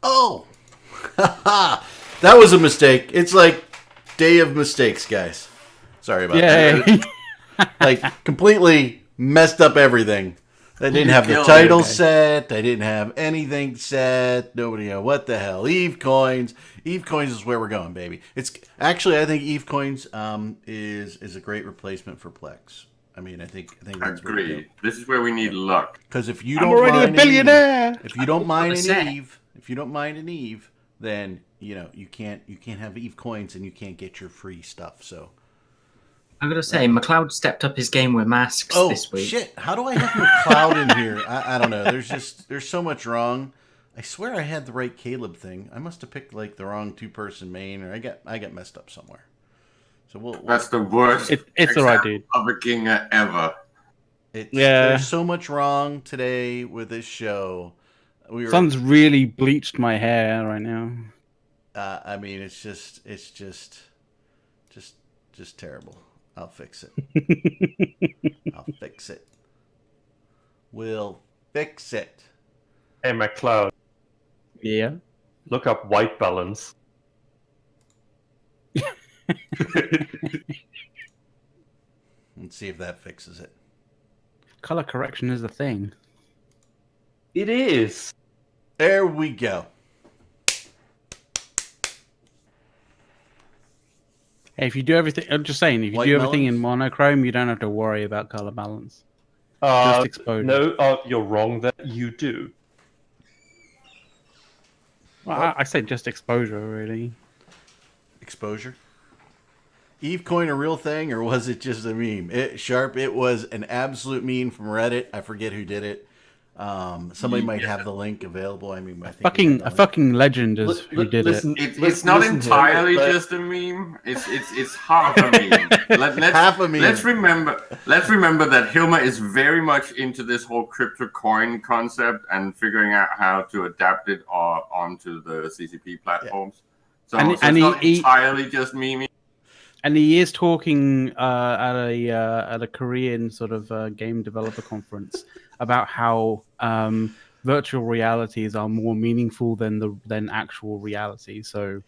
Oh, that was a mistake. It's like day of mistakes, guys. Sorry about that. Like completely messed up everything. They didn't have the title set. They didn't have anything set. Nobody know what the hell. Eve Coins. Eve Coins is where we're going, baby. It's actually, I think Eve Coins is a great replacement for Plex. I mean, I think that's agree. This is where we need luck. Because if you I'm don't already mind a billionaire. if you don't mind an Eve, then you can't have Eve Coins and you can't get your free stuff. So. I'm going to say, McLeod stepped up his game with masks this week. Oh, shit. How do I have McLeod in here? I don't know. There's so much wrong. I swear I had the right Caleb thing. I must have picked, like, the wrong two-person main, or I got messed up somewhere. So That's the worst it's all right, dude. of a king ever. There's so much wrong today with this show. Sun's really bleached my hair right now. I mean, it's just terrible. I'll fix it. I'll fix it. We'll fix it. Hey, McLeod. Yeah? Look up white balance. Let's see if that fixes it. Color correction is a thing. It is. There we go. Hey, if you do everything, I'm just saying, if you do everything in monochrome, you don't have to worry about color balance. Just exposure. No, you're wrong there. You do. Well, I said just exposure, really. Exposure? Eve Coin a real thing, or was it just a meme? It was an absolute meme from Reddit. I forget who did it. Somebody might have the link available. I mean, I think a fucking legend is who did it. It's not entirely just a meme. It's half a meme. Half a meme. Let's remember that Hilma is very much into this whole crypto coin concept and figuring out how to adapt it onto the CCP platforms. Yeah. So it's not entirely just meme. And he is talking at a Korean sort of game developer conference about how virtual realities are more meaningful than actual reality. So,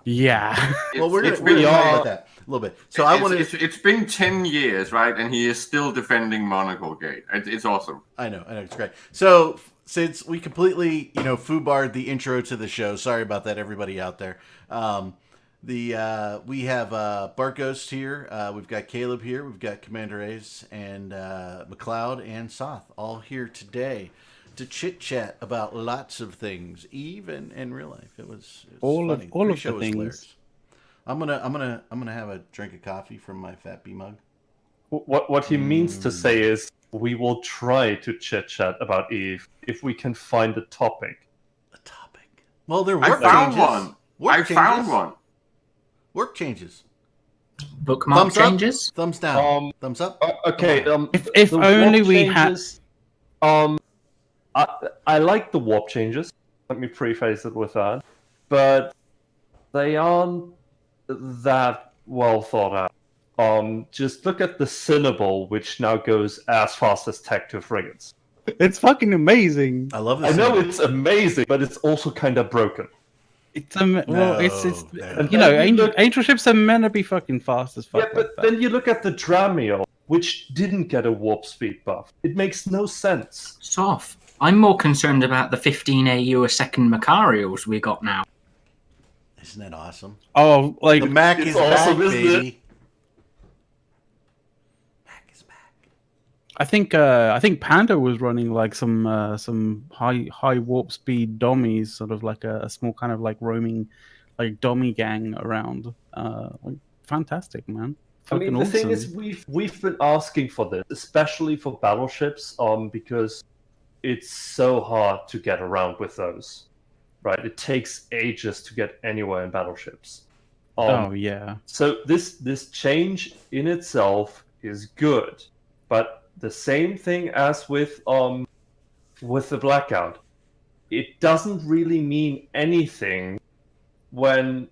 yeah. Well, we're gonna talk about that a little bit. So it's been 10 years, right? And he is still defending Monocle Gate. It's awesome. I know, it's great. So since we completely, foobarred the intro to the show, sorry about that, everybody out there. We have Bart Ghost here. We've got Caleb here. We've got Commander Ace and McLeod and Soth all here today to chit chat about lots of things, Eve and real life. It was all funny. of the things. Hilarious. I'm gonna have a drink of coffee from my Fat B mug. What he means to say is we will try to chit chat about Eve if we can find a topic. A topic. Well, there were found one. Work changes. Bookmark thumbs changes. Up, thumbs down. Thumbs up. Okay. If only we had. I like the warp changes. Let me preface it with that, but they aren't that well thought out. Just look at the Cinnaball, which now goes as fast as Tech-2 frigates. It's fucking amazing. I love this. I know it's amazing, but it's also kind of broken. It's angel ships are meant to be fucking fast as fuck. Yeah, but then you look at the Dramiel, which didn't get a warp speed buff. It makes no sense. Soft. I'm more concerned about the 15 AU a second Macarials we got now. Isn't that awesome? Oh, like the Mac is awesome, back, baby. Mac is back. I think Panda was running like some high warp speed dummies, sort of like a small kind of like roaming like dummy gang around. Like fantastic, man. Fucking the thing is, we've been asking for this, especially for battleships, because it's so hard to get around with those, right? It takes ages to get anywhere in battleships. Oh yeah. So this change in itself is good, but the same thing as with the blackout, it doesn't really mean anything when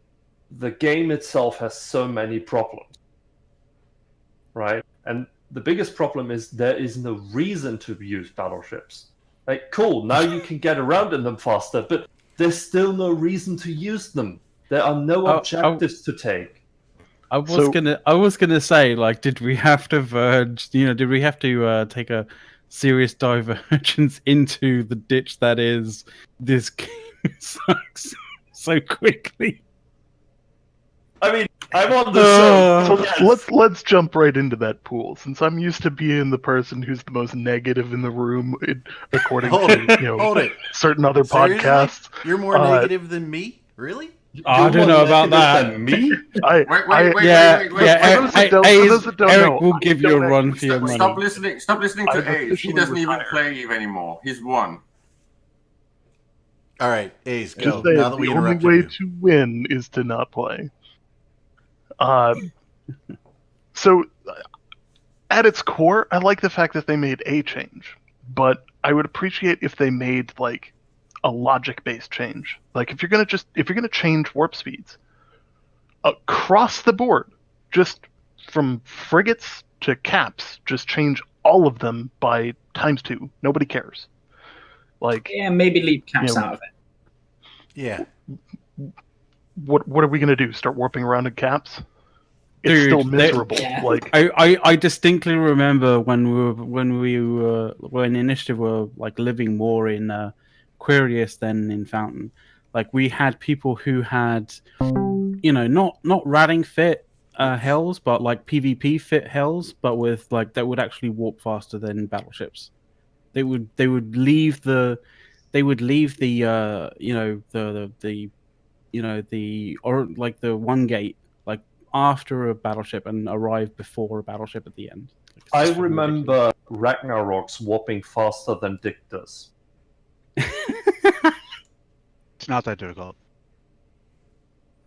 the game itself has so many problems, right? And the biggest problem is there is no reason to use battleships. Like, cool, now you can get around in them faster, but there's still no reason to use them. There are no objectives to take. I was gonna say, like, did we have to verge? Did we have to take a serious divergence into the ditch that is this game sucks so quickly? I mean, I'm on the show. So let's jump right into that pool. Since I'm used to being the person who's the most negative in the room, according to certain other Seriously? podcasts. You're more negative than me, really? I don't know about that. Than me? Wait. Eric will give you a run for your money. Stop listening to Ace. He doesn't even play Eve anymore. He's won. All right, Ace, go. Just say Now that we the only interrupted way you. to win is to not play. So, at its core, I like the fact that they made a change, but I would appreciate if they made like a logic-based change. Like if you're gonna change warp speeds across the board, just from frigates to caps, just change all of them by ×2. Nobody cares. Like maybe leave caps out of it. Yeah. What are we gonna do? Start warping around in caps? It's Dude, still miserable. Like I distinctly remember when Initiative were like living more in Quirius than in Fountain. Like we had people who had, not ratting fit hells, but like PvP fit hells, but with like that would actually warp faster than battleships. They would leave the one gate like after a battleship and arrive before a battleship at the end. I remember Ragnarok's warping faster than Dick does. It's not that difficult.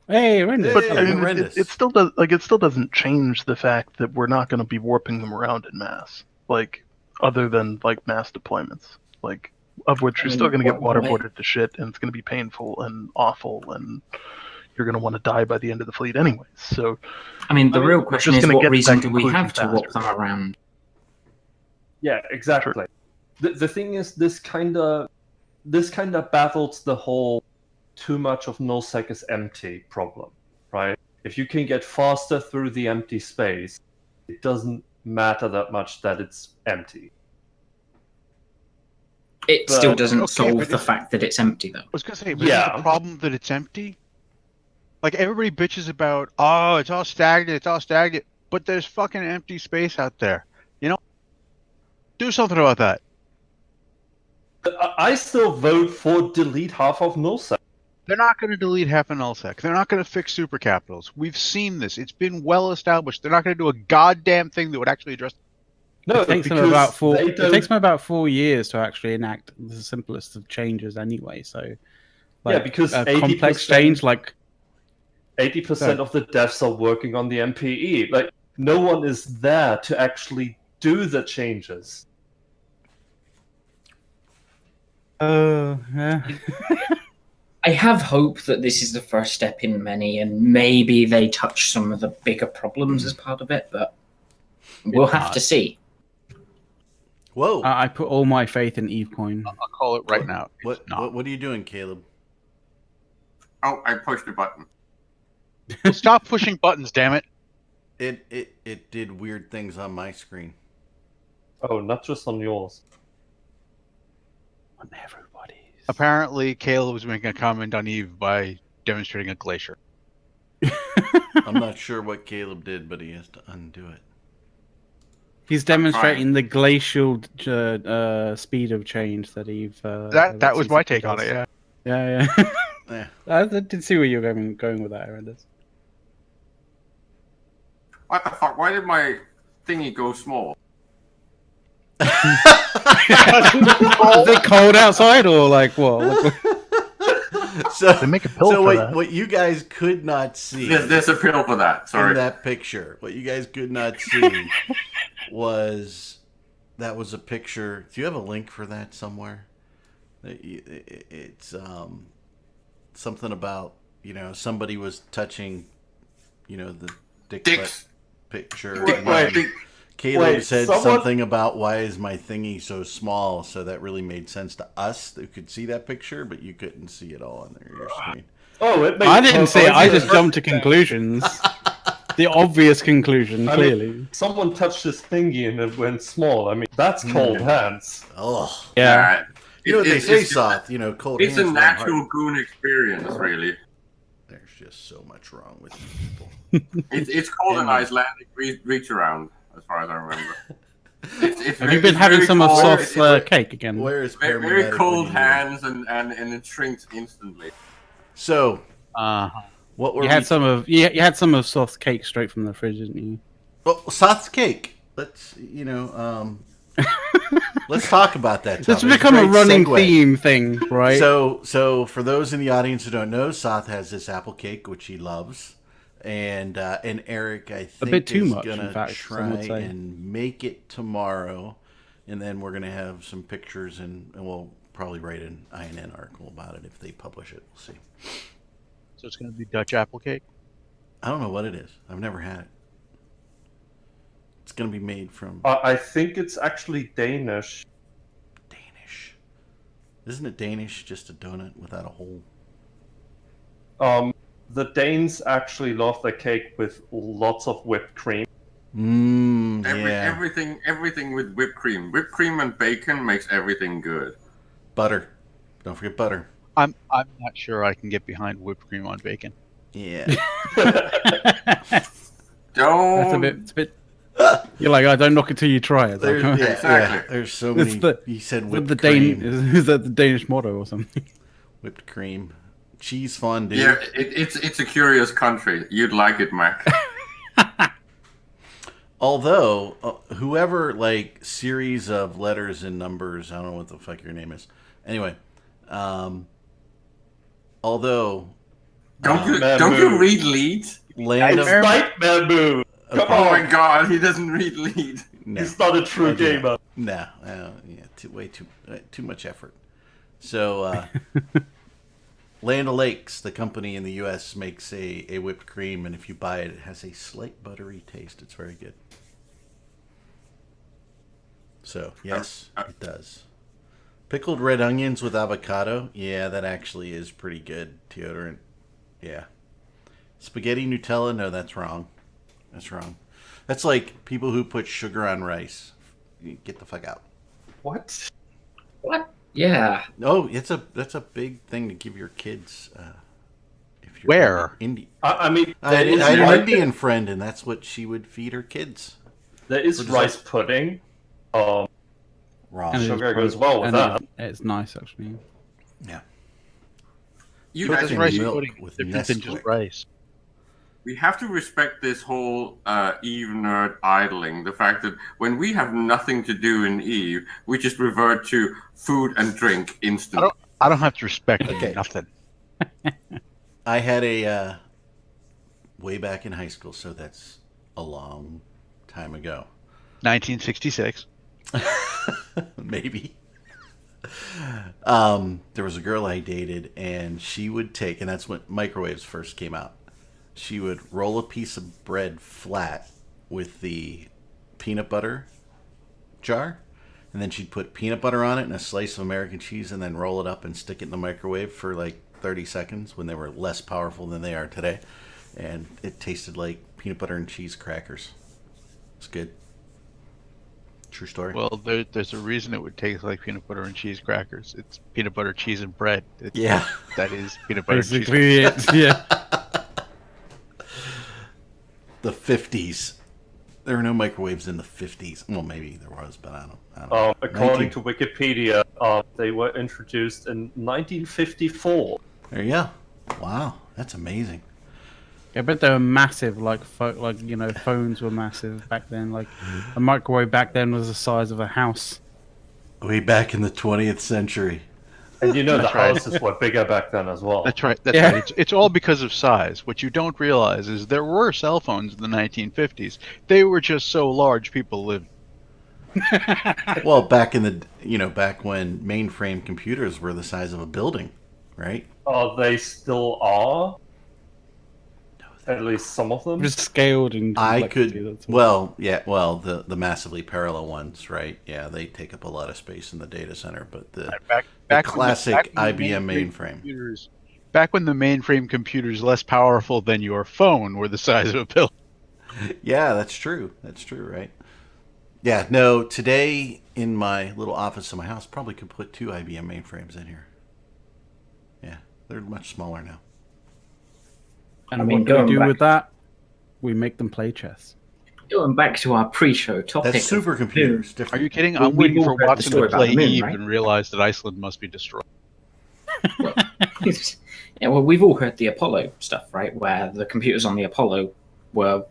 Hey, Rendus. But I mean, it still does. Like, it still doesn't change the fact that we're not going to be warping them around in mass. Like, other than like mass deployments, like of which you're still going to get waterboarded to shit, and it's going to be painful and awful, and you're going to want to die by the end of the fleet anyways. So, I mean, the real question is, what reason do we have to warp them around? Yeah, exactly. The thing is, this kind of battles the whole too much of nullsec is empty problem, right? If you can get faster through the empty space, it doesn't matter that much that it's empty. It still doesn't solve the fact that it's empty, though. I was going to say, but is the problem that it's empty? Like, everybody bitches about, oh, it's all stagnant, but there's fucking empty space out there. Do something about that. I still vote for delete half of nullsec. They're not going to delete half of nullsec. They're not going to fix supercapitals. We've seen this. It's been well established. They're not going to do a goddamn thing that would actually address. No, it takes them about 4. It takes them about 4 years to actually enact the simplest of changes, anyway. So, because a complex change like 80% of the devs are working on the MPE. Like, no one is there to actually do the changes. Yeah. I have hope that this is the first step in many, and maybe they touch some of the bigger problems as part of it, but we'll have to see. Whoa. I put all my faith in EveCoin. I'll call it right now. What are you doing, Caleb? Oh, I pushed a button. Well, stop pushing buttons, damn it. It did weird things on my screen. Oh, not just on yours. On everybody's. Apparently, Caleb was making a comment on Eve by demonstrating a glacier. I'm not sure what Caleb did, but he has to undo it. He's demonstrating the glacial speed of change that Eve. That was my take on it. Yeah. Yeah. Yeah. I did see where you're going with that, Rendus. What the fuck? Why did my thingy go small? Is it cold outside or like what? So they make a pill for that. What you guys could not see. There's a pill for that. Sorry. In that picture, what you guys could not see was a picture. Do you have a link for that somewhere? It's something about somebody was touching the Dick picture. Caleb said something about why is my thingy so small, so that really made sense to us who could see that picture, but you couldn't see it all on your screen. Oh, I didn't see it. I just jumped to conclusions. The obvious conclusion, clearly. Someone touched this thingy and it went small. I mean, that's cold hands. Oh, yeah. You know what they say, Soth? You know, cold hands. It's a natural goon experience, really. There's just so much wrong with you people. It's called an Icelandic reach around, as far as I remember. Have you been having some of Soth's cake again? Where is very cold hands and it shrinks instantly. So, what were you had some of Soth's cake straight from the fridge, didn't you? Well, Soth's cake. Let's let's talk about that. It's become a running theme thing, right? So for those in the audience who don't know, Soth has this apple cake which he loves, and Eric, I think, a bit too much, gonna in fact, try and make it tomorrow, and then we're gonna have some pictures, and we'll probably write an INN article about it if they publish it. We'll see. So it's going to be Dutch apple cake? I don't know what it is. I've never had it. It's going to be made from... I think it's actually Danish. Danish. Isn't it Danish, just a donut without a hole? The Danes actually love their cake with lots of whipped cream. Everything with whipped cream. Whipped cream and bacon makes everything good. Butter. Don't forget butter. I'm not sure I can get behind whipped cream on bacon. Yeah. Don't. It's a bit. You're like, don't knock it till you try it. Exactly. There's so many. He said whipped cream. cream. Is that the Danish motto or something? Whipped cream, cheese fondue. Yeah, it's a curious country. You'd like it, Mac. Although, whoever series of letters and numbers, I don't know what the fuck your name is. Anyway, although. Don't you read leads? Nightmare Moon. Okay. Oh my god, he doesn't read lead. No. He's not a true gamer. No, way too much effort. So, Land O'Lakes, the company in the U.S., makes a whipped cream, and if you buy it, it has a slight buttery taste. It's very good. So, yes, it does. Pickled red onions with avocado. Yeah, that actually is pretty good deodorant. Yeah. Spaghetti Nutella. No, that's wrong. That's wrong. That's like people who put sugar on rice. Get the fuck out. What? What? Yeah. Oh, that's a big thing to give your kids. If you're Where? Indian. I mean, I had an Indian friend, and that's what she would feed her kids. There is rice pudding. Wrong. Sugar goes well with that. It's nice, actually. Yeah. You But guys this rice milk pudding with is different than just rice. We have to respect this whole Eve nerd idling. The fact that when we have nothing to do in Eve, we just revert to food and drink instantly. I don't have to respect nothing. I had a way back in high school, so that's a long time ago. 1966. Maybe. There was a girl I dated, and she would take, and that's when microwaves first came out. She would roll a piece of bread flat with the peanut butter jar, and then she'd put peanut butter on it and a slice of American cheese, and then roll it up and stick it in the microwave for 30 seconds when they were less powerful than they are today. And it tasted like peanut butter and cheese crackers. It's good. True story. Well, there's a reason it would taste like peanut butter and cheese crackers. It's peanut butter, cheese, and bread. That is peanut butter and cheese. Basically, yeah. The 50s. There were no microwaves in the 50s. Well, maybe there was, but I don't know. According to Wikipedia, they were introduced in 1954. There you go. Wow, that's amazing. Yeah, but they were massive. Phones were massive back then. A microwave back then was the size of a house. Way back in the 20th century. And the houses were bigger back then as well. That's right. That's right. It's all because of size. What you don't realize is there were cell phones in the 1950s. They were just so large people lived. Well, back in the back when mainframe computers were the size of a building, right? They still are. No, At least some of them. Just scaled in complexity. The massively parallel ones, right? Yeah, they take up a lot of space in the data center, but the classic IBM mainframe. Back when the mainframe computer's less powerful than your phone were the size of a pill. Yeah, that's true. That's true, right? Yeah, no, today in my little office in my house, probably could put 2 IBM mainframes in here. Yeah, they're much smaller now. And what do we do with that? We make them play chess. Going back to our pre-show topic. That's supercomputers. Different. Are you kidding? I'm waiting for Watson to play Eve and realize that Iceland must be destroyed. Yeah, well, we've all heard the Apollo stuff, right? Where the computers on the Apollo were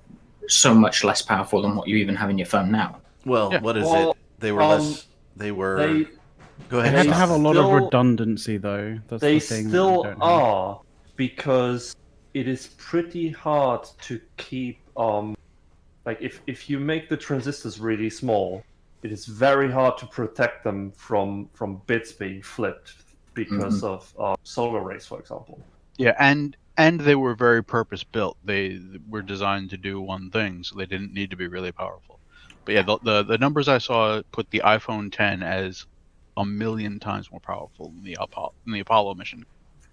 so much less powerful than what you even have in your phone now. Well, yeah. What is it? They were less. They were. Go ahead. They had to have a lot of redundancy, though. That's they the thing still are, because it is pretty hard to keep. Like if you make the transistors really small, it is very hard to protect them from bits being flipped because of solar rays, for example. Yeah, and they were very purpose built. They were designed to do one thing, so they didn't need to be really powerful. But yeah, the numbers I saw put the iPhone 10 as 1,000,000 times more powerful than the Apollo mission.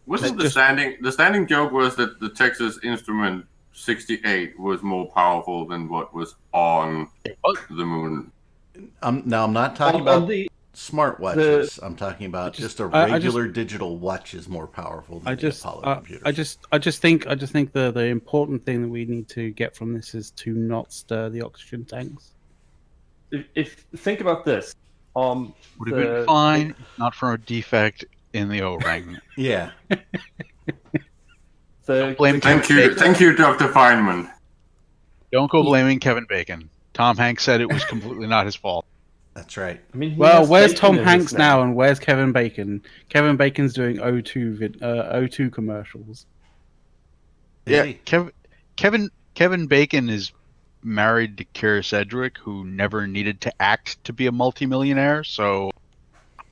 Wasn't the standing joke was that the Texas Instrument 68 was more powerful than what was on the moon? I'm not talking about smartwatches. I'm talking about just a regular digital watch is more powerful than the Apollo computers. I just think the important thing that we need to get from this is to not stir the oxygen tanks. If think about this, would have been fine, not for a defect in the O-ring. Yeah. Thank you, Dr. Feynman. Don't go blaming Kevin Bacon. Tom Hanks said it was completely not his fault. That's right. I mean, well, where's Tom Hanks now, and where's Kevin Bacon? Kevin Bacon's doing O2 commercials. Yeah, Kevin Bacon is married to Keira Sedgwick, who never needed to act to be a multimillionaire. So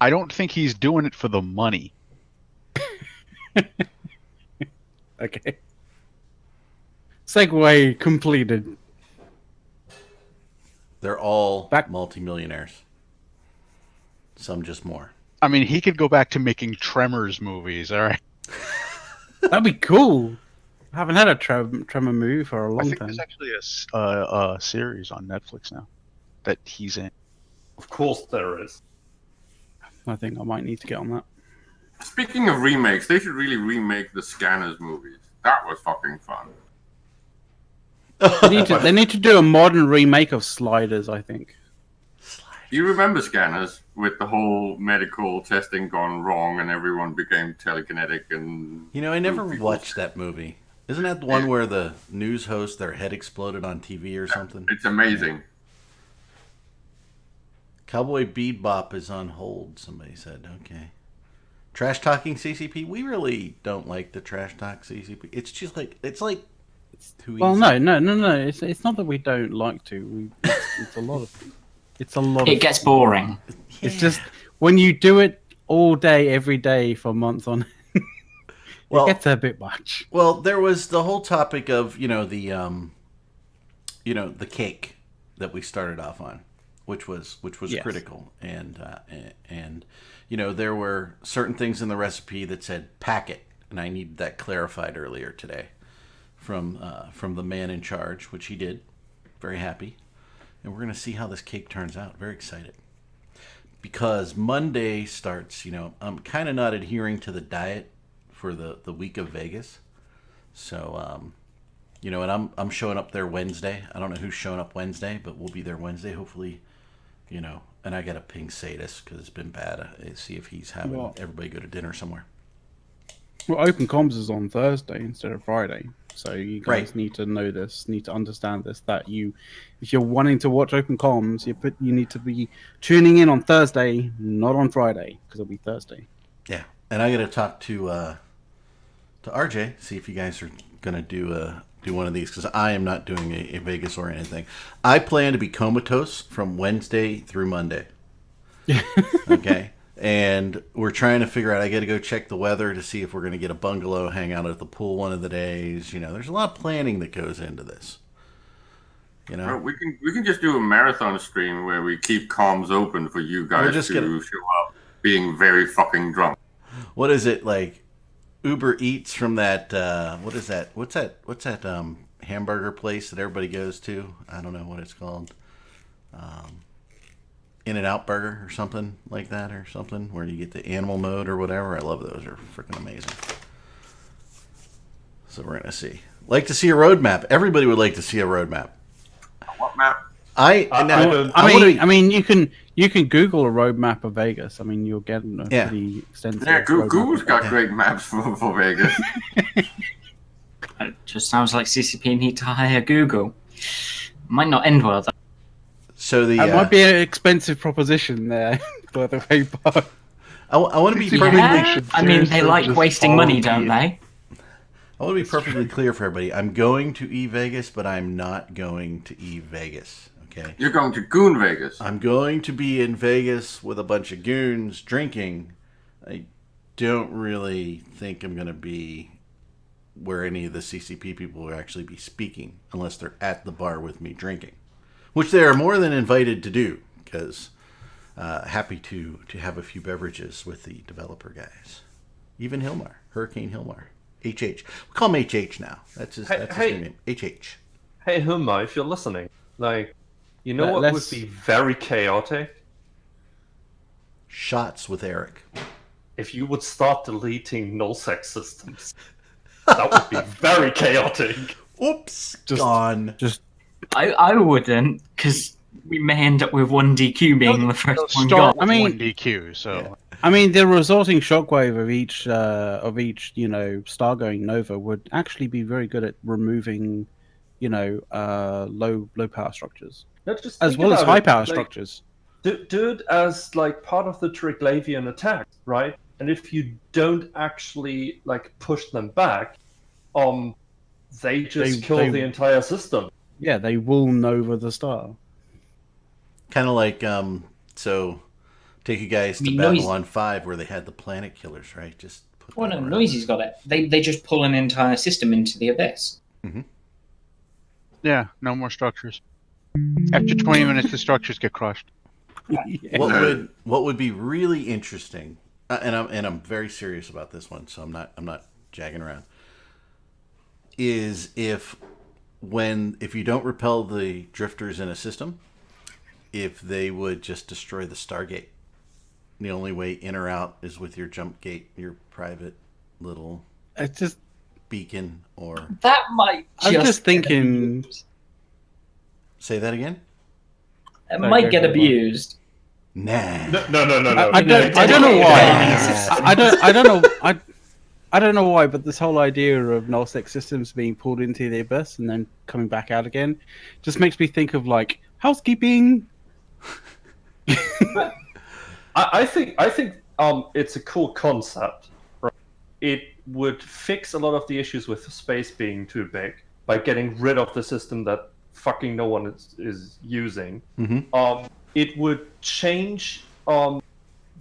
I don't think he's doing it for the money. Okay. Segue completed. They're all multimillionaires. Some just more. I mean, he could go back to making Tremors movies, all right? That'd be cool. I haven't had a Tremor movie for a long time. I think there's actually a series on Netflix now that he's in. Of course there is. I think I might need to get on that. Speaking of remakes, they should really remake the Scanners movies. That was fucking fun. They need to do a modern remake of Sliders, I think. Do you remember Scanners with the whole medical testing gone wrong and everyone became telekinetic and... I never watched that movie. Isn't that the one where the news host, their head exploded on TV or something? It's amazing. Yeah. Cowboy Bebop is on hold, somebody said. Okay. Trash talking CCP? We really don't like the trash talk CCP. It's just like it's too easy. Well, no. It's not that we don't like to. It's a lot of. It gets boring. Yeah. It's just when you do it all day, every day for months on. It gets a bit much. Well, there was the whole topic of the cake that we started off on, which was yes. Critical, and there were certain things in the recipe that said packet, and I needed that clarified earlier today from the man in charge, which he did. Very happy, and we're gonna see how this cake turns out. Very excited because Monday starts. I'm kind of not adhering to the diet for the week of Vegas, so and I'm showing up there Wednesday. I don't know who's showing up Wednesday, but we'll be there Wednesday, hopefully. And I got to ping Sadis because it's been bad. See if he's having everybody go to dinner somewhere. Well, Open Comms is on Thursday instead of Friday, so you guys need to know this, need to understand this. That if you're wanting to watch Open Comms, you need to be tuning in on Thursday, not on Friday, because it'll be Thursday. Yeah, and I got to talk to RJ, see if you guys are gonna do one of these, because I am not doing a Vegas oriented thing. I plan to be comatose from Wednesday through Monday. Okay, And we're trying to figure out. I got to go check the weather to see if we're going to get a bungalow, hang out at the pool one of the days. There's a lot of planning that goes into this. Well, we can just do a marathon stream where we keep comms open for you guys to show up being very fucking drunk. What is it like? Uber Eats from that? What is that? What's that hamburger place that everybody goes to? I don't know what it's called. In-N-Out Burger or something like that, or something where you get the animal mode or whatever. I love those; they're freaking amazing. So we're gonna see. Like to see a roadmap. Everybody would like to see a roadmap. What map? I mean, you can Google a roadmap of Vegas. I mean, you'll get a pretty extensive. Yeah, Google's got great maps for Vegas. It just sounds like CCP need to hire Google. Might not end well though. So that might be an expensive proposition there for the paper. I want to be I mean, they like wasting money, don't they? I want to be perfectly clear for everybody. I'm going to E-Vegas, but I'm not going to E-Vegas. Okay. You're going to Goon Vegas. I'm going to be in Vegas with a bunch of goons drinking. I don't really think I'm going to be where any of the CCP people will actually be speaking, unless they're at the bar with me drinking, which they are more than invited to do, because happy to have a few beverages with the developer guys. Even Hilmar, Hurricane Hilmar. HH. We call him HH now. That's his new name. HH. Hey, Hilmar, if you're listening, what would be very chaotic? Shots with Eric. If you would start deleting nullsec systems, that would be very chaotic. Oops, gone. I wouldn't, because we may end up with one DQ being the first one gone. I mean, one DQ. So, yeah. I mean, the resulting shockwave of each, star going nova would actually be very good at removing, low power structures, as well as high power structures. Do it as part of the Triglavian attack, right? And if you don't actually push them back, they just kill the entire system. Yeah, they will nova the star. Kind of like take you guys to Babylon 5 where they had the planet killers, right? Just put Noisy's got it. They just pull an entire system into the abyss. Mm-hmm. Yeah, no more structures. After 20 minutes, the structures get crushed. What would be really interesting, and I'm very serious about this one, so I'm not jagging around, is if you don't repel the drifters in a system, if they would just destroy the Stargate. The only way in or out is with your jump gate, your private little beacon, or that might. I'm just thinking. Say that again. It might get abused. Nah. No. I don't know why. I don't know why, but this whole idea of nullsec systems being pulled into the abyss and then coming back out again just makes me think of housekeeping. I think it's a cool concept. Right? It would fix a lot of the issues with space being too big by getting rid of the system that fucking no one is using. Mm-hmm. It would change the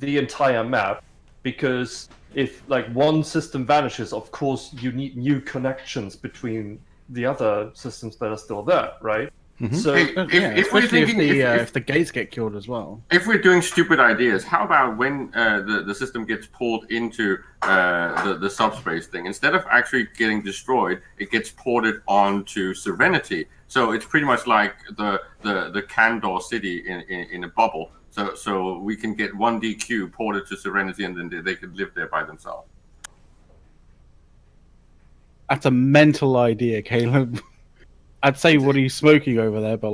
entire map, because if one system vanishes, of course you need new connections between the other systems that are still there, right? Mm-hmm. So if the gates get killed as well. If we're doing stupid ideas, how about when the system gets pulled into the subspace thing, instead of actually getting destroyed, it gets ported onto Serenity. So it's pretty much like the Kandor city in a bubble. So we can get one DQ ported to Serenity, and then they could live there by themselves. That's a mental idea, Caleb. I'd say, what are you smoking over there? But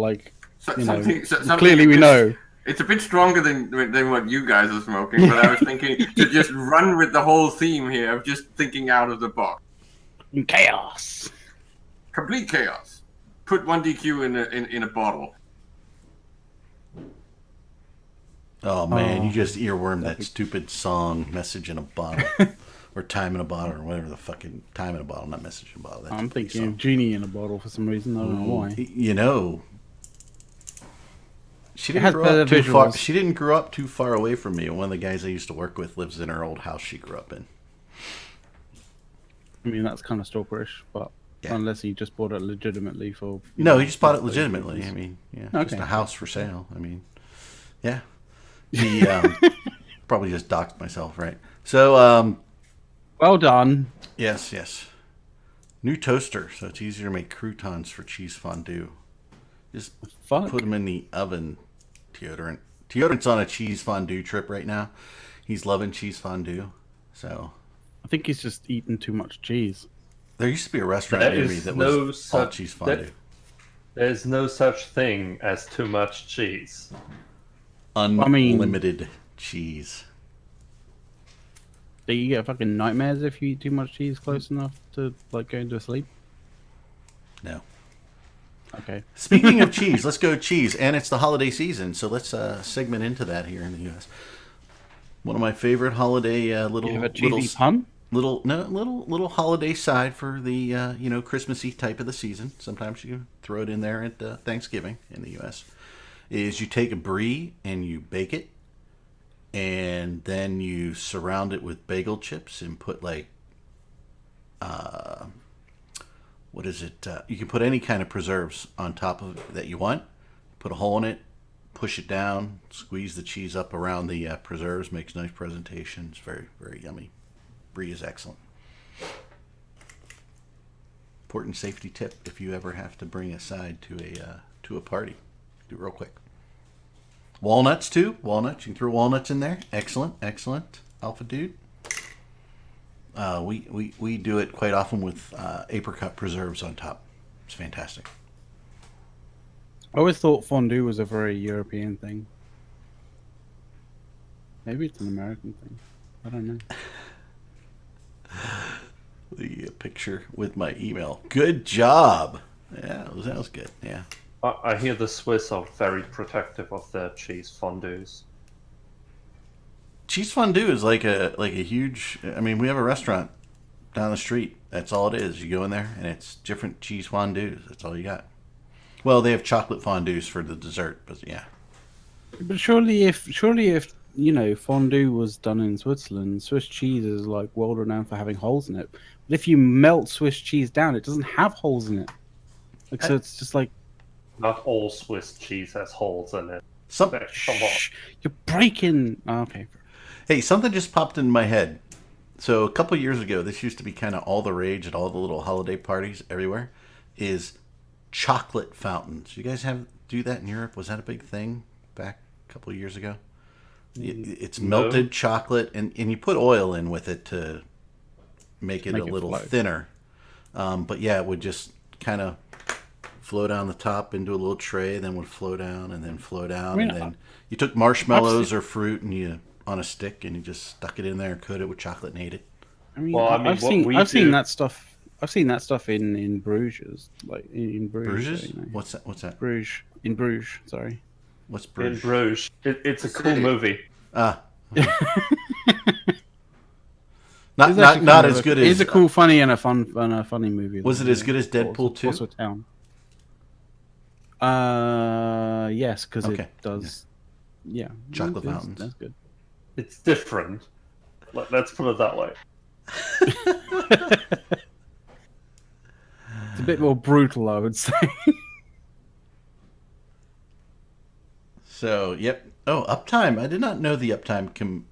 clearly we know. It's a bit stronger than what you guys are smoking, but I was thinking to just run with the whole theme here of just thinking out of the box. Chaos. Complete chaos. Put one DQ in a bottle. Oh man, you just earwormed that stupid song, "Message in a Bottle," or "Time in a Bottle," or whatever the fucking "Time in a Bottle," not "Message in a Bottle." I'm thinking of "Genie in a Bottle" for some reason. I don't know why. She didn't grow up too far. She didn't grow up too far away from me. One of the guys I used to work with lives in her old house she grew up in. I mean, that's kind of stalkerish, but unless he just bought it legitimately for... No, he just bought it legitimately. I mean, just a house for sale. I mean, yeah. He probably just doxed myself, right? So, well done. Yes. New toaster, so it's easier to make croutons for cheese fondue. Just put them in the oven. Deodorant's on a cheese fondue trip right now. He's loving cheese fondue. So I think he's just eating too much cheese. There used to be a restaurant near me that was all cheese fondue. There's no such thing as too much cheese. Unlimited cheese. Do you get fucking nightmares if you eat too much cheese close enough to like going to sleep? No. Okay. Speaking of cheese, let's go cheese, and it's the holiday season, so let's segment into that here in the U.S. One of my favorite holiday little holiday side for the Christmassy type of the season. Sometimes you throw it in there at Thanksgiving in the U.S. Is you take a brie and you bake it, and then you surround it with bagel chips and put like you can put any kind of preserves on top of it that you want. Put a hole in it, push it down, squeeze the cheese up around the preserves, makes nice presentation. It's very, very yummy. Brie is excellent. Important safety tip if you ever have to bring a side to a party. Do it real quick. Walnuts too. Walnuts. You can throw walnuts in there. Excellent. Alpha dude. We do it quite often with apricot preserves on top. It's fantastic. I always thought fondue was a very European thing. Maybe it's an American thing. I don't know. The picture with my email. Good job. Yeah, that was good. Yeah. I hear the Swiss are very protective of their cheese fondues. Cheese fondue is like a huge. I mean, we have a restaurant down the street. That's all it is. You go in there and it's different cheese fondues. That's all you got. Well, they have chocolate fondues for the dessert, but yeah. But surely if fondue was done in Switzerland, Swiss cheese is like world renowned for having holes in it. But if you melt Swiss cheese down, it doesn't have holes in it. So it's just like. Not all Swiss cheese has holes in it. You're breaking. Oh, okay. Hey, something just popped into my head. So a couple years ago, this used to be kind of all the rage at all the little holiday parties everywhere, is chocolate fountains. You guys do that in Europe? Was that a big thing back a couple of years ago? It's melted chocolate, and you put oil in with it to make it a little thinner. But yeah, it would just kind of flow down the top into a little tray, then would flow down and then flow down. And then you took marshmallows or fruit and you on a stick and you just stuck it in there and coated it with chocolate and ate it. I've seen that stuff. I've seen that stuff in Bruges, like in Bruges. Bruges? What's that? Bruges. In Bruges, sorry. What's Bruges? In Bruges. It's a cool movie. Not as good as. It's a cool, funny, and a funny movie. Was it as good as Deadpool 2? Also, town. Yes, because it does. Yeah, chocolate fountains. That's good. It's different. Let's put it that way. It's a bit more brutal, I would say. So, yep. Oh, uptime. I did not know the uptime can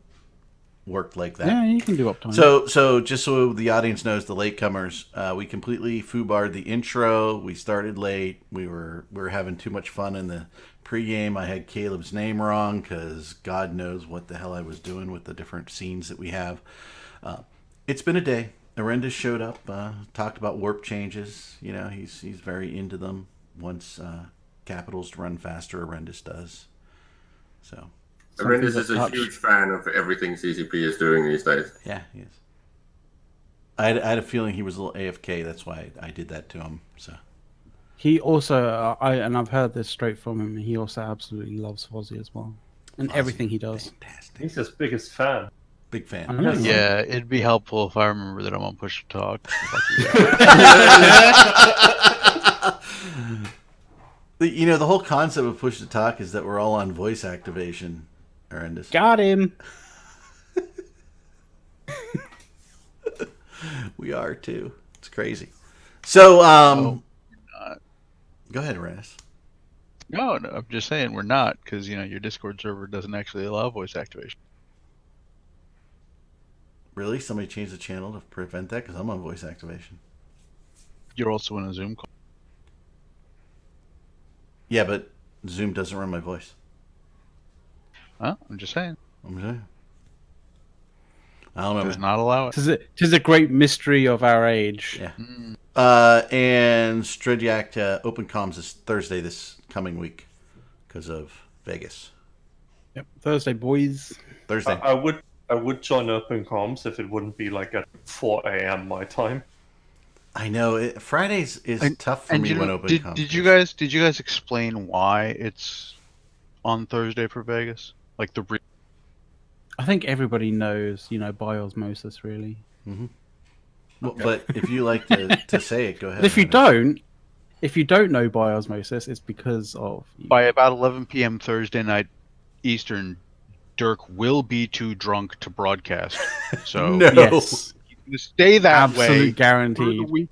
work like that. Yeah, you can do uptime. So just so the audience knows, the latecomers, we completely foobarred the intro. We started late. We were having too much fun in the pregame. I had Caleb's name wrong because God knows what the hell I was doing with the different scenes that we have. It's been a day. Arendis showed up, talked about warp changes. You know, he's very into them. Once capitals run faster, Arendis does. So Arendis is a huge fan of everything CCP is doing these days. Yeah, he is. I had a feeling he was a little AFK. That's why I did that to him. So he also, I've heard this straight from him. He also absolutely loves Fozzie as well, and Fozzie, everything he does. Fantastic. He's his biggest fan. Big fan. Yeah, it'd be helpful if I remember that I'm on push to talk. The whole concept of push to talk is that we're all on voice activation. Horrendous. Got him. We are too. It's crazy. So, go ahead, Ras. No, I'm just saying we're not, because your Discord server doesn't actually allow voice activation. Really? Somebody changed the channel to prevent that? Because I'm on voice activation. You're also in a Zoom call. Yeah, but Zoom doesn't run my voice. Huh? I'm just saying. I'm saying. I don't know. Does not allow it. Tis a great mystery of our age. Yeah. And Stradiac Open Comms is Thursday this coming week because of Vegas. Yep. Thursday, boys. Thursday. I would join Open Comms if it wouldn't be like at 4 a.m. my time. I know Fridays is tough for me when Open Comms. Did you guys explain why it's on Thursday for Vegas? Like I think everybody knows, by osmosis, really. Mm-hmm. Well, but if you like to say it, go ahead. But if you don't know by osmosis, it's because of by about 11 p.m. Thursday night Eastern, Dirk will be too drunk to broadcast. So no. Yes, stay that absolute way. Guaranteed.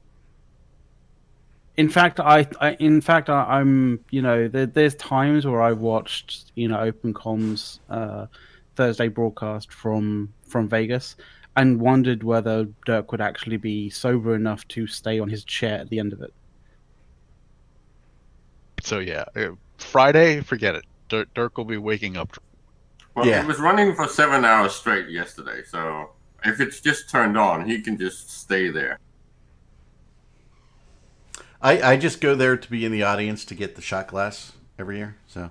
In fact, I'm there's times where I watched Open Comms Thursday broadcast from Vegas and wondered whether Dirk would actually be sober enough to stay on his chair at the end of it. So yeah, Friday, forget it. Dirk will be waking up. Well, it was running for 7 hours straight yesterday, so if it's just turned on, he can just stay there. I just go there to be in the audience to get the shot glass every year, so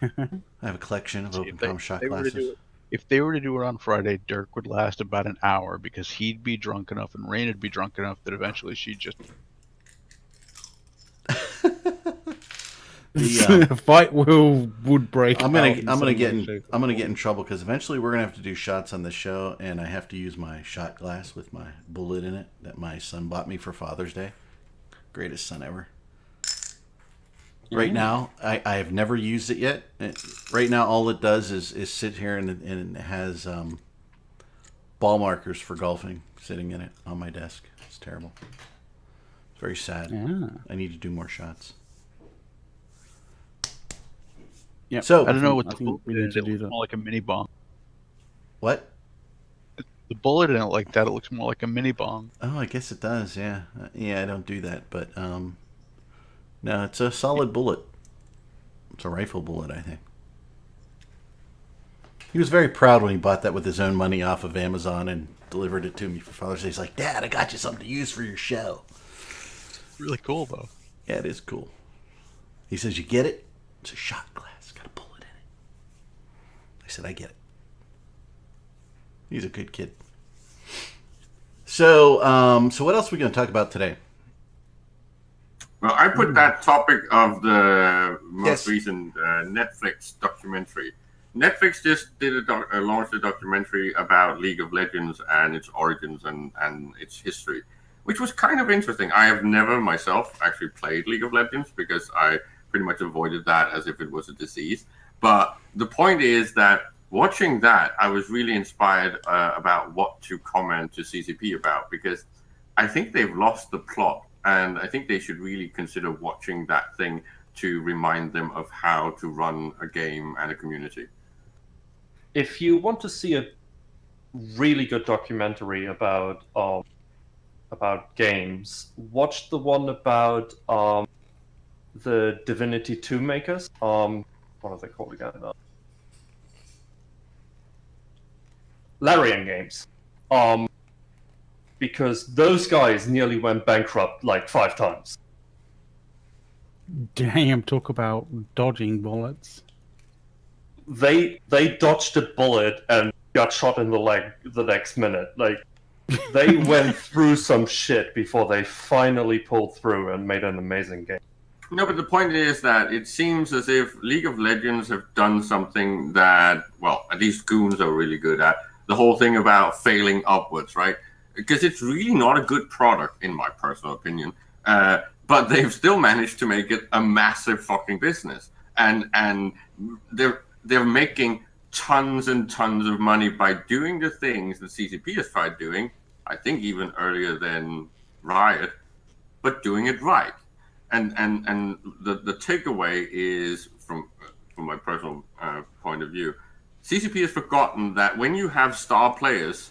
I have a collection of Open Comms shot glasses. If they were to do it on Friday, Dirk would last about an hour because he'd be drunk enough and Rain would be drunk enough that eventually she'd just... The fight would break. I'm gonna get in trouble because eventually we're gonna have to do shots on the show, and I have to use my shot glass with my bullet in it that my son bought me for Father's Day. Greatest son ever. Right now, I have never used it yet. Right now, all it does is sit here and it has ball markers for golfing sitting in it on my desk. It's terrible. It's very sad. Yeah. I need to do more shots. Yeah. So I don't know what the bullet bullet is. It looks more like a mini bomb. What? The bullet in it like that, it looks more like a mini bomb. Oh, I guess it does. Yeah. Yeah, I don't do that, but no, it's a solid bullet. It's a rifle bullet, I think. He was very proud when he bought that with his own money off of Amazon and delivered it to me for Father's Day. He's like, "Dad, I got you something to use for your show." Really cool, though. Yeah, it is cool. He says, "You get it? It's a shot glass. Got a bullet in it." I said, "I get it." He's a good kid. So what else are we going to talk about today? Well, I put that topic of the most recent Netflix documentary. Netflix just launched a documentary about League of Legends and its origins and its history, which was kind of interesting. I have never myself actually played League of Legends because I pretty much avoided that as if it was a disease. But the point is that watching that, I was really inspired about what to comment to CCP about, because I think they've lost the plot. And I think they should really consider watching that thing to remind them of how to run a game and a community. If you want to see a really good documentary about games, watch the one about the Divinity 2 makers. What are they called again? Larian Games. Because those guys nearly went bankrupt like 5 times. Damn, talk about dodging bullets. They dodged a bullet and got shot in the leg the next minute. Like, they went through some shit before they finally pulled through and made an amazing game. No, but the point is that it seems as if League of Legends have done something that, well, at least goons are really good at. The whole thing about failing upwards, right? Because it's really not a good product, in my personal opinion. but they've still managed to make it a massive fucking business, and they're making tons and tons of money by doing the things that CCP has tried doing. I think even earlier than Riot, but doing it right. And the takeaway is from my personal point of view, CCP has forgotten that when you have star players,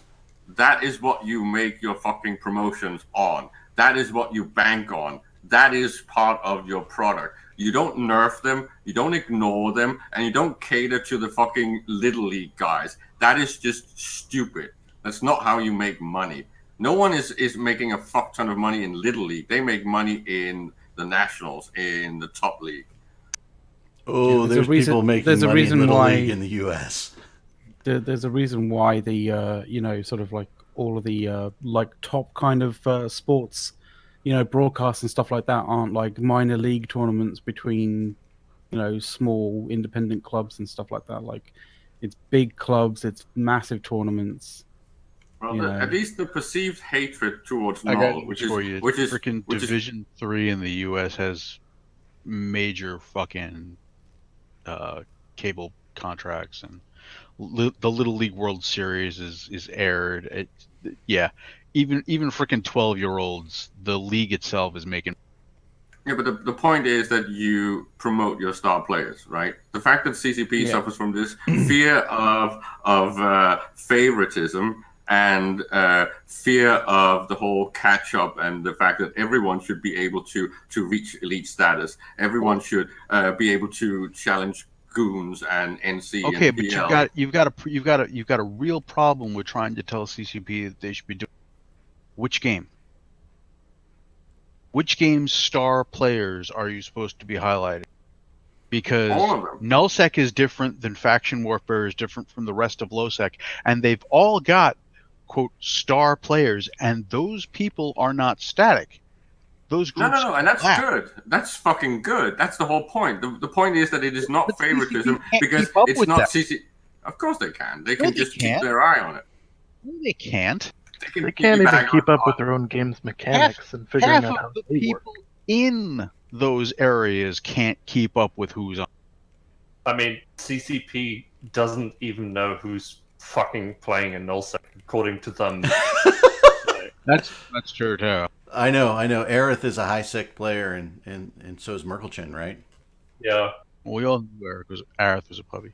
that is what you make your fucking promotions on. That is what you bank on. That is part of your product. You don't nerf them, you don't ignore them, and you don't cater to the fucking Little League guys. That is just stupid. That's not how you make money. No one is making a fuck ton of money in Little League. They make money in the Nationals, in the top league. Oh, yeah, there's people making money in Little League in the U.S. There's a reason why the sort of like all of the like top kind of sports, broadcasts and stuff like that aren't like minor league tournaments between, small independent clubs and stuff like that. Like, it's big clubs, it's massive tournaments. Well, at least the perceived hatred towards Null, which is freaking Division 3 in the U.S. has major fucking cable contracts, and the Little League World Series is aired. Even freaking 12-year-olds, the league itself is making. Yeah, but the point is that you promote your star players, right? The fact that CCP suffers from this fear of favoritism and fear of the whole catch-up, and the fact that everyone should be able to reach elite status. Everyone should be able to challenge Goons and NC. Okay, and but PL. you've got a real problem with trying to tell CCP that they should be doing which game. Which game's star players are you supposed to be highlighting? Because Nullsec is different than Faction Warfare is different from the rest of Lowsec, and they've all got, quote, star players, and those people are not static. Those groups No, and that's good. That's fucking good. That's the whole point. The point is that it is not favoritism because it's not CC. Of course they can. They can just keep their eye on it. No, they can't. They can't even keep up with their own game's mechanics and figuring out how the they people work. In those areas can't keep up with who's on. I mean, CCP doesn't even know who's fucking playing in Nullsec, according to them. That's true too. I know. Aerith is a high sec player, and so is Merkelchen, right? Yeah. We all knew Aerith was a puppy.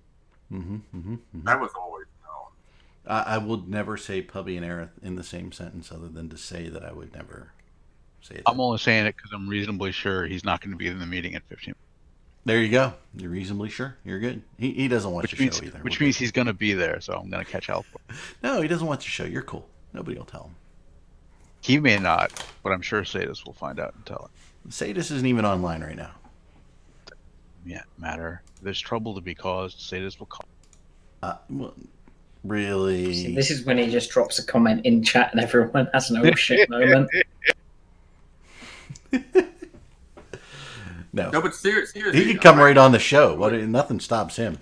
That was always known. I would never say puppy and Aerith in the same sentence, other than to say that I would never say that. I'm only saying it because I'm reasonably sure he's not going to be in the meeting at 15. There you go. You're reasonably sure. You're good. He doesn't watch the show either. Which means he's going to be there, so I'm going to catch hell for him. No, he doesn't watch the show. You're cool. Nobody will tell him. He may not, but I'm sure Sadis will find out and tell him. Sadis isn't even online right now. Yeah, matter. There's trouble to be caused. Sadis will call. Well, really? See, this is when he just drops a comment in chat and everyone has an oh shit moment. No, but seriously, he could come right on the show. Nothing stops him.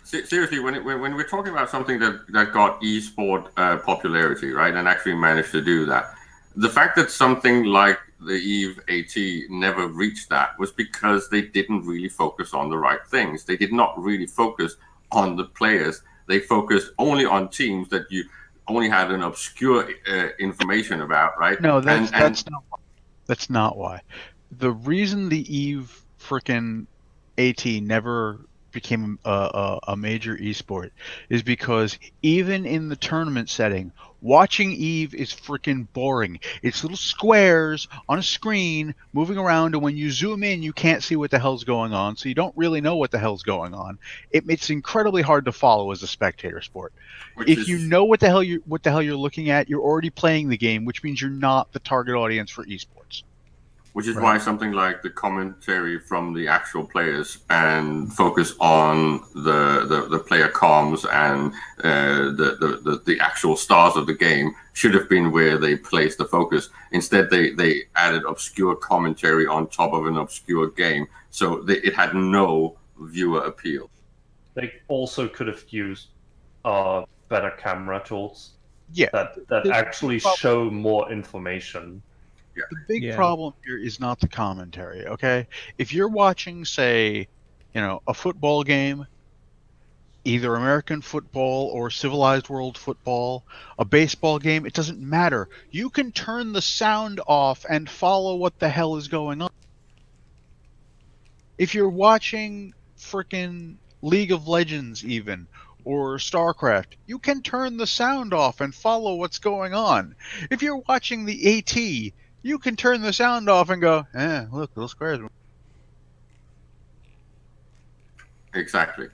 Seriously, when we're talking about something that got esport popularity, right, and actually managed to do that, the fact that something like the EVE AT never reached that was because they didn't really focus on the right things. They did not really focus on the players. They focused only on teams that you only had an obscure information about, right? No, that's not why. The reason the EVE frickin' AT never became a major esport is because even in the tournament setting, watching EVE is freaking boring. It's little squares on a screen moving around, and when you zoom in, you can't see what the hell's going on, so you don't really know what the hell's going on. It's incredibly hard to follow as a spectator sport. If you know what the hell you're looking at, you're already playing the game, which means you're not the target audience for esports. Which is why something like the commentary from the actual players and focus on the player comms and the actual stars of the game should have been where they placed the focus. Instead, they added obscure commentary on top of an obscure game, so it had no viewer appeal. They also could have used better camera tools. Yeah, that actually show more information. the big problem here is not the commentary, okay? If you're watching, say, a football game, either American football or civilized world football, a baseball game, it doesn't matter. You can turn the sound off and follow what the hell is going on. If you're watching frickin' League of Legends even, or StarCraft, you can turn the sound off and follow what's going on. If you're watching the AT, you can turn the sound off and go, look, those squares. Exactly.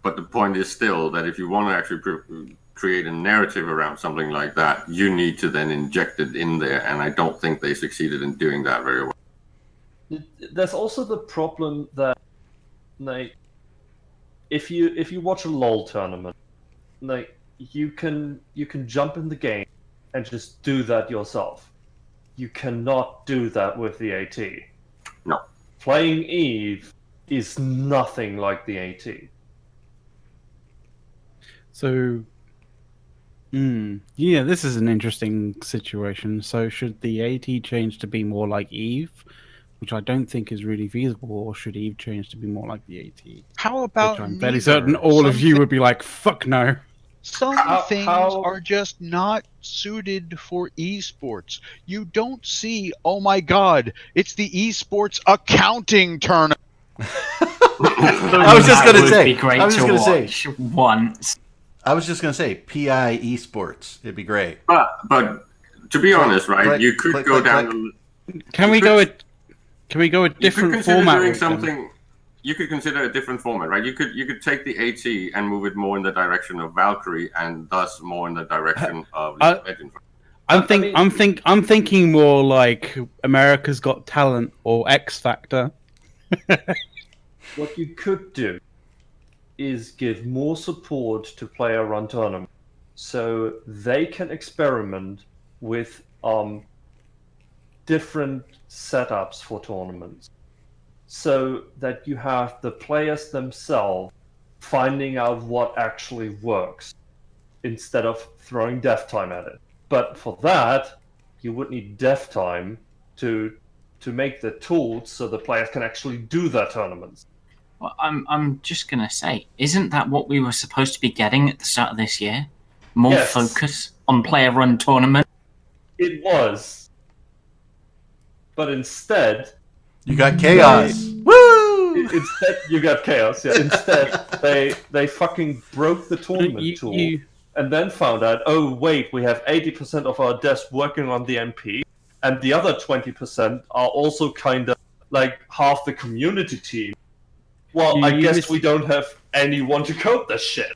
But the point is still that if you want to actually create a narrative around something like that, you need to then inject it in there, and I don't think they succeeded in doing that very well. There's also the problem that, like, if you watch a LoL tournament, like, you can jump in the game and just do that yourself. You cannot do that with the AT. No. Playing Eve is nothing like the AT. So, this is an interesting situation. So, should the AT change to be more like Eve, which I don't think is really feasible, or should Eve change to be more like the AT? How about which I'm fairly certain all of you would be like, fuck no. Some things are just not suited for esports. You don't see, oh my god, it's the esports accounting tournament. I was just gonna say. I was just gonna say once. I was just gonna say PI esports. It'd be great. But to be honest, right? You could go down. Can we go a different format? Doing something. You could consider a different format, right? You could take the AT and move it more in the direction of Valkyrie, and thus more in the direction of Legend. I'm thinking more like America's Got Talent or X Factor. What you could do is give more support to player-run tournaments, so they can experiment with different setups for tournaments, so that you have the players themselves finding out what actually works instead of throwing dev time at it. But for that, you would need dev time to make the tools so the players can actually do their tournaments. Well, I'm just gonna say, isn't that what we were supposed to be getting at the start of this year? More focus on player-run tournament. It was, but instead, you got chaos. Woo! Instead, you got chaos. Yeah. Instead, they fucking broke the tournament tool, and then found out, oh wait, we have 80% of our devs working on the MP, and the other 20% are also kind of like half the community team. Well, I guess we don't have anyone to code this shit.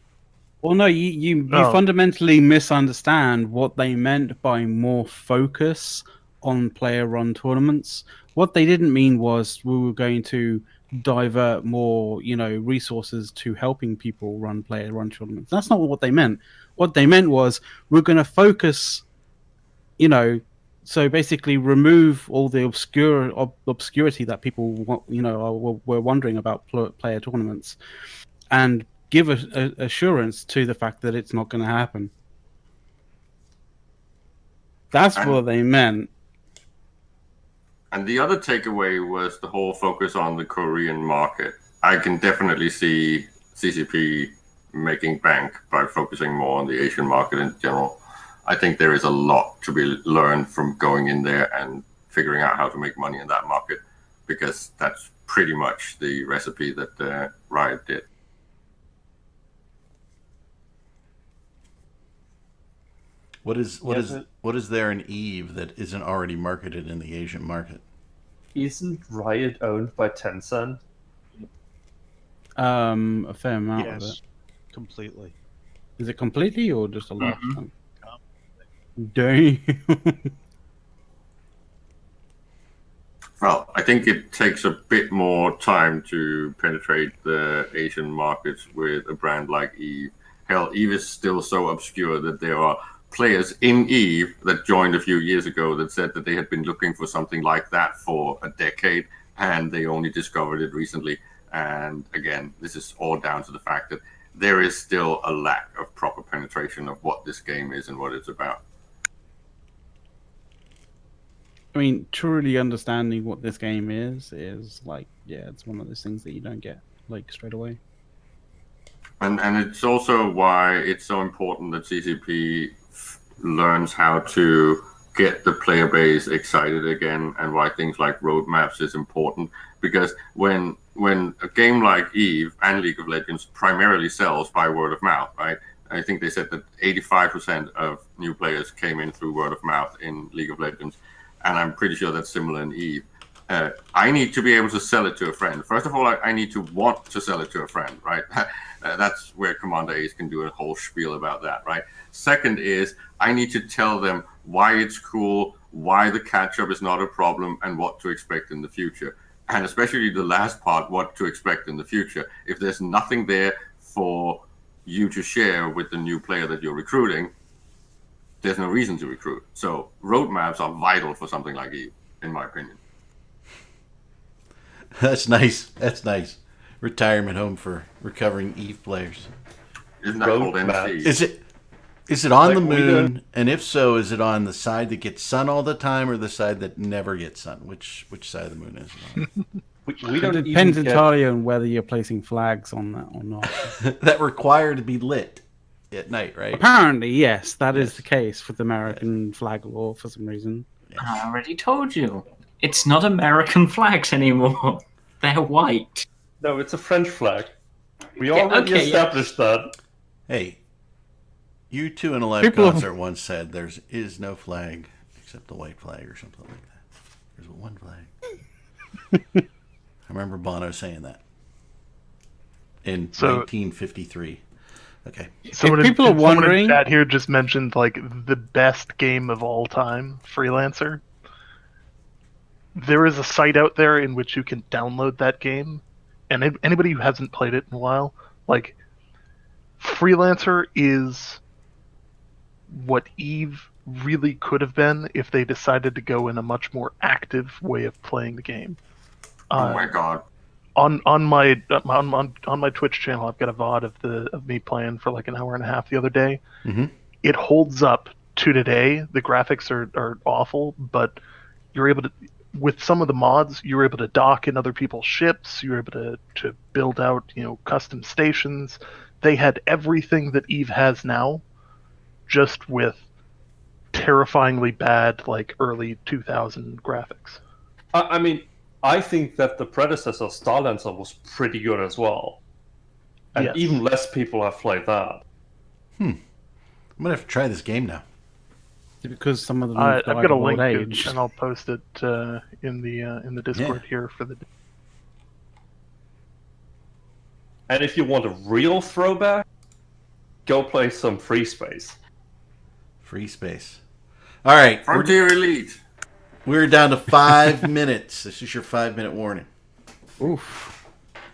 Well, no, you fundamentally misunderstand what they meant by more focus on player-run tournaments. What they didn't mean was we were going to divert more, resources to helping people run player-run tournaments. That's not what they meant. What they meant was we're going to focus, so basically remove all the obscurity that people were wondering about player tournaments, and give assurance to the fact that it's not going to happen. That's what they meant. And the other takeaway was the whole focus on the Korean market. I can definitely see CCP making bank by focusing more on the Asian market in general. I think there is a lot to be learned from going in there and figuring out how to make money in that market, because that's pretty much the recipe that Riot did. What is there in Eve that isn't already marketed in the Asian market? Isn't Riot owned by Tencent? A fair amount of it. Completely. Is it completely or just a large chunk? Damn. Well, I think it takes a bit more time to penetrate the Asian markets with a brand like Eve. Hell, Eve is still so obscure that there are players in Eve that joined a few years ago that said that they had been looking for something like that for a decade, and they only discovered it recently. And again, this is all down to the fact that there is still a lack of proper penetration of what this game is and what it's about. I mean, truly understanding what this game is like, yeah, it's one of those things that you don't get like straight away. And it's also why it's so important that CCP learns how to get the player base excited again, and why things like roadmaps is important. Because when a game like EVE and League of Legends primarily sells by word of mouth, right? I think they said that 85% of new players came in through word of mouth in League of Legends, and I'm pretty sure that's similar in EVE. I need to be able to sell it to a friend. First of all, I need to want to sell it to a friend, right? That's where Commander Ace can do a whole spiel about that, right? Second is I need to tell them why it's cool, why the catch-up is not a problem, and what to expect in the future. And especially the last part, what to expect in the future. If there's nothing there for you to share with the new player that you're recruiting, there's no reason to recruit. So roadmaps are vital for something like EVE, in my opinion. That's nice. That's nice. Retirement home for recovering EVE players. Isn't that called MC? Is it on the moon? And if so, is it on the side that gets sun all the time, or the side that never gets sun? Which side of the moon is it on? we don't It depends entirely on whether you're placing flags on that or not. That require to be lit at night, right? Apparently, yes, that is the case with American flag law for some reason. Yes. I already told you. It's not American flags anymore. They're white. No, it's a French flag. We already established that. Hey, you two in a live concert once said there is no flag except the white flag or something like that. There's one flag. I remember Bono saying that in 1953. Okay. People are wondering. Someone in chat here just mentioned like the best game of all time, Freelancer. There is a site out there in which you can download that game, and anybody who hasn't played it in a while, like, Freelancer is what EVE really could have been if they decided to go in a much more active way of playing the game. Oh my god! On my Twitch channel, I've got a VOD of me playing for like an hour and a half the other day. Mm-hmm. It holds up to today. The graphics are awful, but you're able to. With some of the mods, you were able to dock in other people's ships. You were able to build out, custom stations. They had everything that EVE has now, just with terrifyingly bad, like, early 2000 graphics. I mean, I think that the predecessor Starlancer was pretty good as well. And even less people have played that. I'm going to have to try this game now. Because some of them I've got a link age. and I'll post it in the Discord here for the. And if you want a real throwback, go play some Free Space. Free Space. All right, Frontier Elite. We're down to 5 minutes. This is your 5-minute warning. Oof.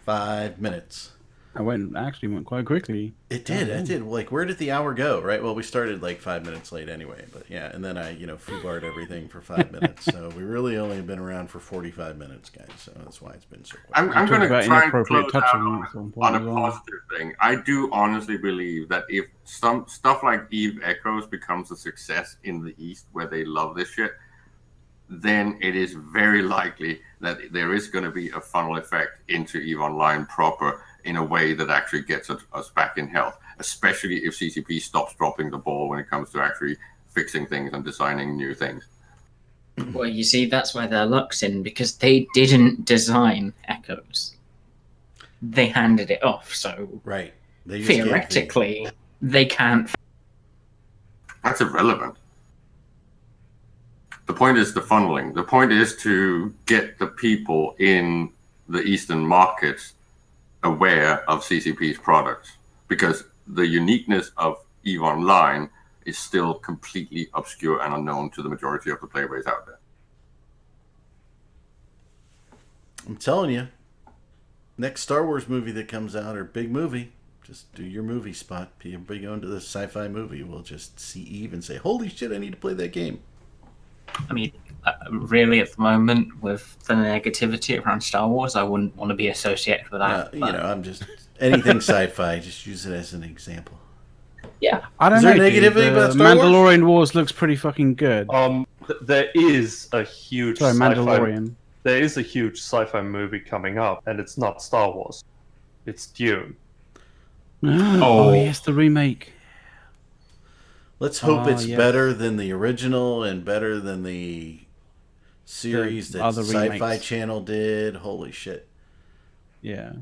5 minutes. Actually went quite quickly. It did. Like, where did the hour go, right? Well, we started like 5 minutes late anyway, but yeah, and then I, foobarred everything for 5 minutes. So we really only been around for 45 minutes, guys. So that's why it's been so quick. I'm going to try and close out on a positive thing. I do honestly believe that if some stuff like EVE Echoes becomes a success in the East, where they love this shit, then it is very likely that there is going to be a funnel effect into EVE Online proper, in a way that actually gets us back in health, especially if CCP stops dropping the ball when it comes to actually fixing things and designing new things. Well, you see, that's where their luck's in, because they didn't design Echoes. They handed it off, so right. Theoretically, they can't. That's irrelevant. The point is the funneling. The point is to get the people in the Eastern markets aware of CCP's products, because the uniqueness of EVE Online is still completely obscure and unknown to the majority of the player base out there. I'm telling you, next Star Wars movie that comes out, or big movie, just do your movie spot. Everybody go into the sci-fi movie, we'll just see EVE and say, holy shit, I need to play that game. I mean, really, at the moment, with the negativity around Star Wars, I wouldn't want to be associated with that. I'm just anything sci-fi. Just use it as an example. Yeah, I don't know. Is there negativity about Star Mandalorian Wars looks pretty fucking good. there is a huge Sorry, sci-fi. Mandalorian. There is a huge sci-fi movie coming up, and it's not Star Wars. It's Dune. Oh yes, the remake. Let's hope it's yes. better than the original and better than the series that other Sci-Fi remakes. Channel did. Holy shit. Yeah.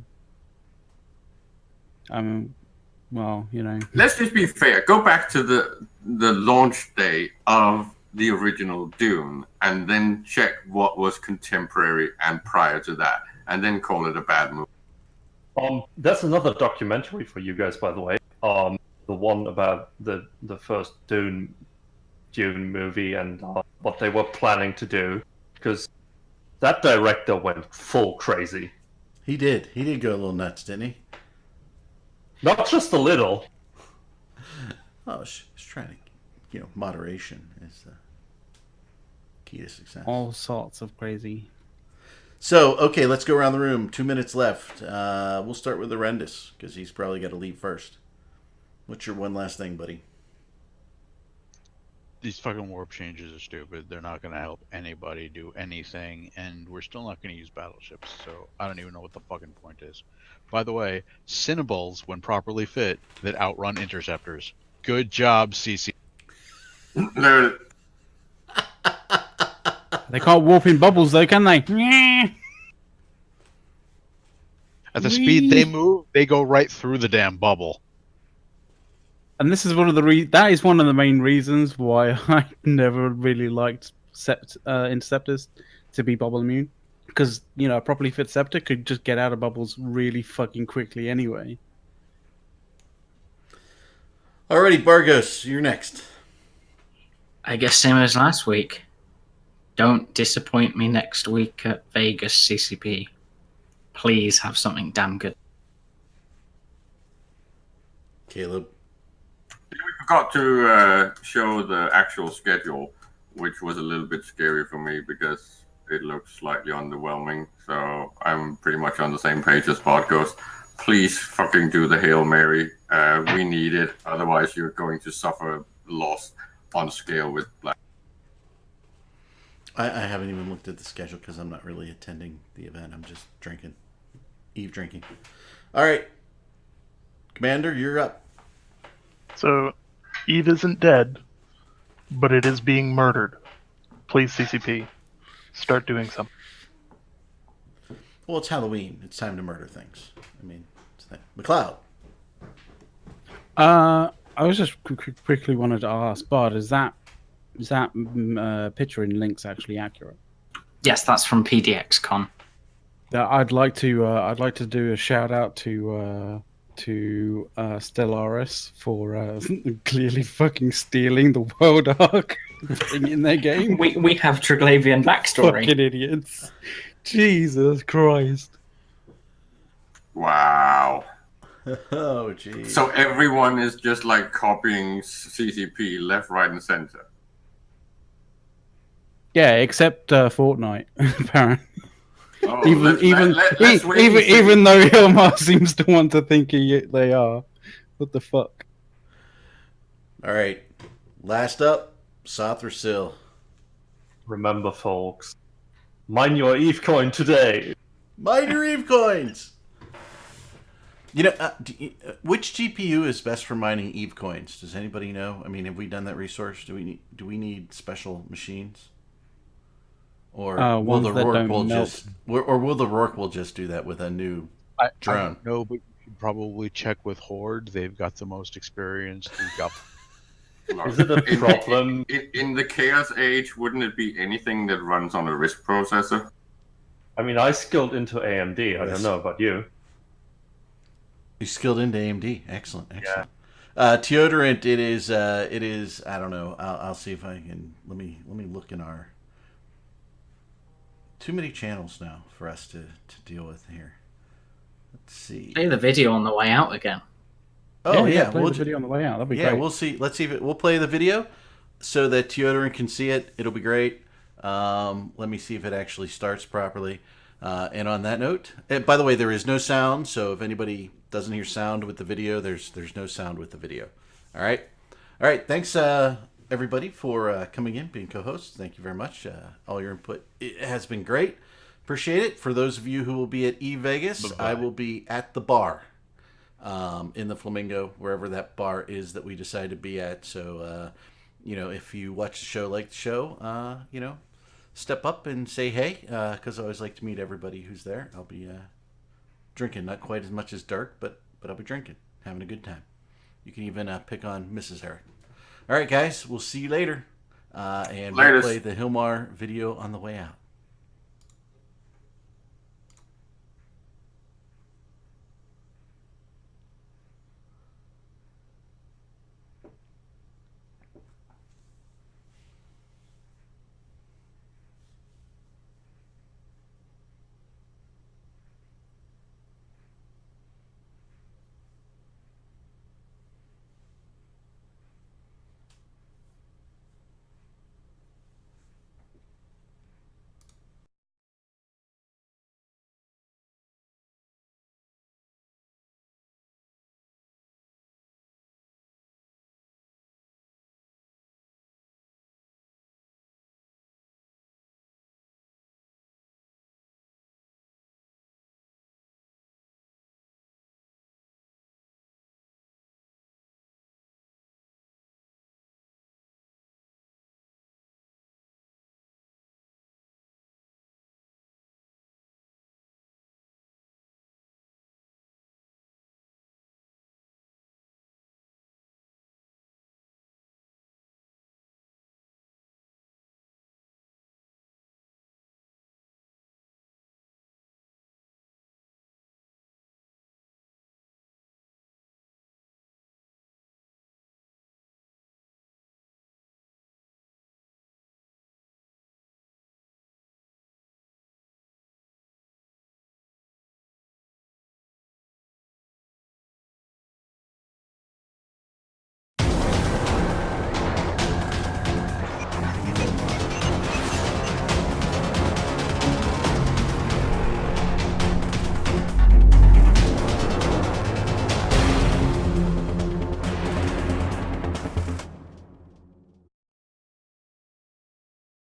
Well, you know. Let's just be fair. Go back to the launch day of the original Dune, and then check what was contemporary and prior to that, and then call it a bad movie. That's another documentary for you guys, by the way. The one about the first Dune movie and what they were planning to do, because that director went full crazy. He did. He did go a little nuts, didn't he? Not just a little. Oh, he's trying to, moderation is the key to success. All sorts of crazy. So, okay, let's go around the room. 2 minutes left. We'll start with Arendis, because he's probably got to leave first. What's your one last thing, buddy? These fucking warp changes are stupid. They're not going to help anybody do anything, and we're still not going to use battleships, so I don't even know what the fucking point is. By the way, Cinnables, when properly fit, that outrun interceptors. Good job, CC. They can't warp in bubbles, though, can they? At the speed they move, they go right through the damn bubble. And this is one of the main reasons why I never really liked interceptors to be bubble immune, because a properly fit scepter could just get out of bubbles really fucking quickly anyway. Alrighty, Bargos, you're next. I guess same as last week. Don't disappoint me next week at Vegas CCP. Please have something damn good. Caleb. We forgot to show the actual schedule, which was a little bit scary for me because it looked slightly underwhelming. So I'm pretty much on the same page as Podghost. Please fucking do the Hail Mary. We need it. Otherwise, you're going to suffer loss on scale with Black. I haven't even looked at the schedule because I'm not really attending the event. I'm just drinking. Eve drinking. All right. Commander, you're up. So, Eve isn't dead, but it is being murdered. Please, CCP, start doing something. Well, it's Halloween. It's time to murder things. I mean, McLeod. I was just quickly wanted to ask, Bard, is that picture in Link's actually accurate? Yes, that's from PDXCon. I'd like to do a shout out to Stellaris for clearly fucking stealing the world arc thing in their game. We have Triglavian backstory. Fucking idiots! Jesus Christ! Wow. Oh, geez. So everyone is just like copying CCP left, right, and center. Yeah, except Fortnite, apparently. Oh, even though Hilmar seems to want to think they are. What the fuck? All right. Last up, Sothersil. Remember, folks, mine your Eve coin today. Mine your Eve coins. Which GPU is best for mining Eve coins? Does anybody know? I mean, have we done that resource? Do we need special machines? Or will the Rourke will just do that with a new drone? No, but you should probably check with Horde. They've got the most experience. Is it a problem? In the Chaos Age, wouldn't it be anything that runs on a RISC processor? I mean, I skilled into AMD. I don't know about you. You skilled into AMD. Excellent. Yeah. Deodorant. It is. I don't know. I'll see if I can. Let me look in our. Too many channels now for us to deal with here. Let's see. Play the video on the way out again. Oh yeah, play the video on the way out. That'd be great. We'll see. Let's see if we'll play the video so that Deodorant can see it. It'll be great. Let me see if it actually starts properly. And on that note, by the way, there is no sound. So if anybody doesn't hear sound with the video, there's no sound with the video. All right. Thanks everybody for coming in, being co-hosts. Thank you very much. All your input, it has been great. Appreciate it. For those of you who will be at eVegas, I will be at the bar in the Flamingo, wherever that bar is that we decide to be at. So, if you watch the show, like the show, step up and say hey, because I always like to meet everybody who's there. I'll be drinking, not quite as much as Dirk, but I'll be drinking, having a good time. You can even pick on Mrs. Herrick. All right, guys, we'll see you later. And we'll play the Hilmar video on the way out.